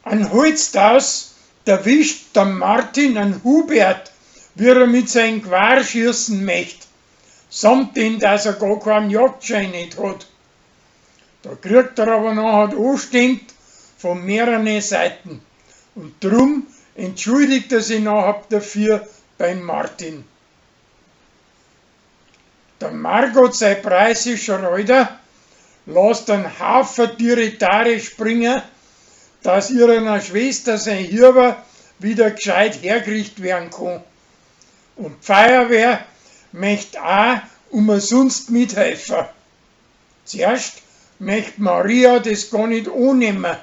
An Holztaus erwischt der Martin an Hubert, wie er mit seinem Gewehr schießen möchte, samt dem, dass er gar keinen Jagdschein nicht hat. Da kriegt er aber nachher Anstand von mehreren Seiten und drum entschuldigt er sich nachher dafür beim Martin. Der Margot, sein preußischer Reuter, lässt einen Haufen Tiritare springen, dass ihrer Schwester sein Hirber wieder gescheit hergerichtet werden kann. Und die Feuerwehr möchte auch umsonst mithelfen. Zuerst möchte Maria das gar nicht annehmen,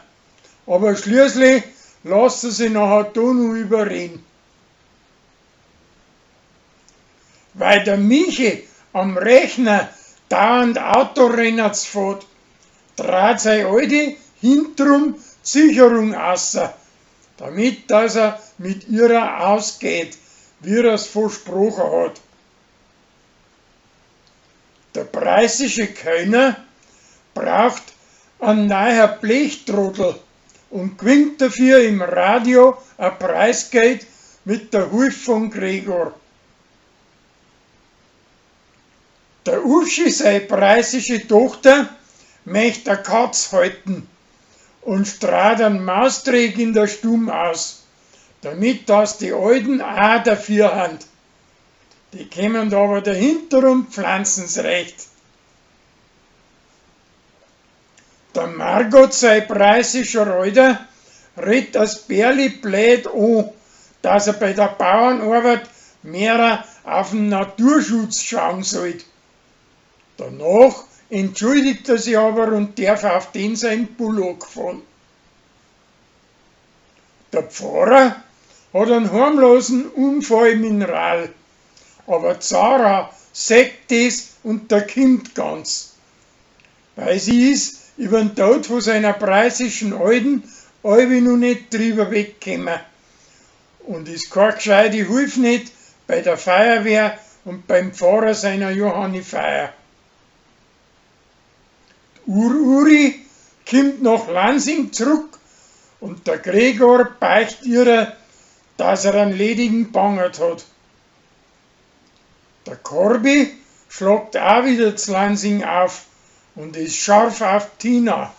aber schließlich lässt sie sich nachher da noch überreden. Weil der Michi am Rechner dauernd Autorennen fährt, trat seine alte hintenrum Sicherung aus, damit dass er mit ihrer ausgeht, wie er es versprochen hat. Der preußische Kölner braucht einen neuen Blechtrottel und gewinnt dafür im Radio ein Preisgeld mit der Hilfe von Gregor. Der Uschi, seine preußische Tochter, möchte eine Katz halten und strahlt einen Mausträg in der Stube aus, damit das die Alten auch dafür haben. Die kommen aber dahinter und pflanzen's recht. Der Margot, sein preußischer Reuter, redet das Bärli blöd an, dass er bei der Bauernarbeit mehr auf den Naturschutz schauen sollte. Danach entschuldigt er sich aber und darf auf den sein Bullock fahren. Der Pfarrer hat einen harmlosen Unfall Mineral, aber Zara sagt das und der kommt ganz. Weil sie ist über den Tod von seiner preußischen Alten alle noch nicht drüber weggekommen und ist keine gescheite Hilfe nicht bei der Feuerwehr und beim Pfarrer seiner Johanni Feier. Uri kommt nach Lansing zurück und der Gregor beicht ihr, dass er einen ledigen bangert hat. Der Korbi schlägt auch wieder zu Lansing auf und ist scharf auf Tina.